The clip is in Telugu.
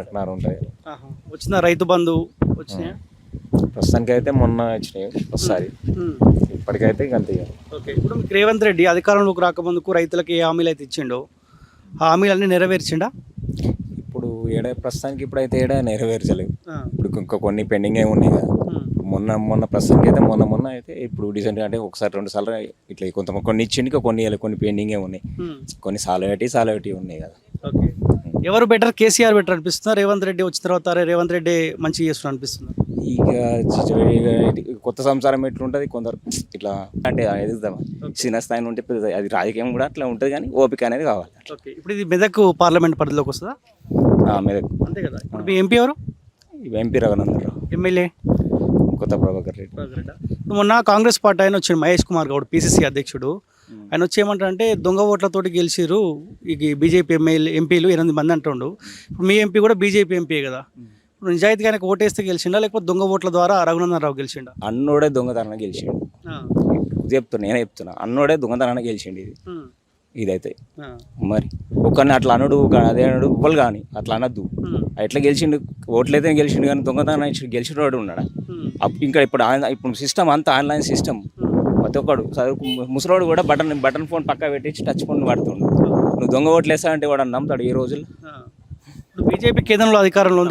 ఒకటిన్నర ఉంటుంది. వచ్చిన రైతు బంధు వచ్చినాయా? ప్రస్తుతానికి అయితే మొన్న వచ్చినాయి ఒకసారి, ఇప్పటికైతే ఇక అంతే. ఓకే, ఇప్పుడు మీకు రేవంత్ రెడ్డి అధికారంలోకి రాకముందుకు రైతులకు ఏ హామీలు అయితే ఇచ్చిండో ఆ హామీలన్నీ నెరవేర్చిండా? ఇప్పుడు ప్రస్తుతానికి ఇప్పుడైతే నెరవేర్చలేవు. ఇప్పుడు ఇంకా కొన్ని పెండింగ్ ఉన్నాయి కదా. మొన్న ప్రస్తుతానికి అయితే మొన్న అయితే ఇప్పుడు రీసెంట్గా అంటే ఒకసారి 2 సార్లు ఇట్లా కొన్ని ఇచ్చింది, ఇంకా కొన్ని పెండింగే ఉన్నాయి. కొన్ని సాలవేటి ఉన్నాయి కదా. ఓకే, ఎవరు బెటర్, కేసీఆర్ బెటర్ అనిపిస్తుందా, రేవంత్ రెడ్డి వచ్చిన తర్వాత రేవంత్ రెడ్డి మంచిగా చేస్తున్నా అనిపిస్తుందా? ఇక కొత్త సంసారం ఎట్లుంటుంది, కొందరు ఇట్లా అంటే ఎదుగుదాం చిన్న స్థాయి ఉంటే అది రాజకీయం కూడా అట్లా ఉంటుంది, కానీ ఓపిక అనేది కావాలి. ఓకే, ఇప్పుడు ఇది మెదక్ పార్లమెంట్ పరిధిలోకి వస్తుందా? మెదక్ అంతే కదా. ఇప్పుడు మీ ఎంపీ ఎవరు? ఎంపీ రఘునందరావు. ఎమ్మెల్యే కొత్త ప్రభాకర్ రెడ్డి. మొన్న కాంగ్రెస్ పార్టీ ఆయన వచ్చిండు, మహేష్ కుమార్ గౌడ్, పిసిసి అధ్యక్షుడు. ఆయన వచ్చి ఏమంటారంటే దొంగ ఓట్లతోటి గెలిచిరు ఈ బీజేపీ ఎంపీలు 8 మంది అంటుండు. ఇప్పుడు మీ ఎంపీ కూడా బీజేపీ ఎంపీ కదా. ఇప్పుడు నిజాయితీగా ఆయనకు ఓటేస్తే గెలిచిండా, లేకపోతే దొంగ ఓట్ల ద్వారా రఘునందన్ రావు గెలిచిండా? అన్నోడే దొంగతనం గెలిచిండు. నేనే చెప్తున్నా, అన్నోడే దొంగతనం గెలిచిండు. ఇదైతే మరి ఒకరిని అట్లా అనుడు అదే అనుడు ఇవ్వాలి, కానీ అట్లా అనద్దు. ఎట్లా గెలిచిండు, ఓట్లయితే గెలిచిండు, కానీ దొంగతనం గెలిచిన వాడు ఉన్నాడా? ఇంకా ఇప్పుడు సిస్టమ్ అంతా ఆన్లైన్ సిస్టమ్. ప్రతి ఒక్కడు ముసలోడు కూడా బటన్ ఫోన్ పక్క పెట్టించి టచ్ ఫోన్ వాడుతుండు. నువ్వు దొంగ ఓట్లు వేస్తా అంటే వాడు నమ్ముతాడు ఈ రోజుల్లో? బీజేపీ కేంద్రంలో అధికారంలో ఉంది.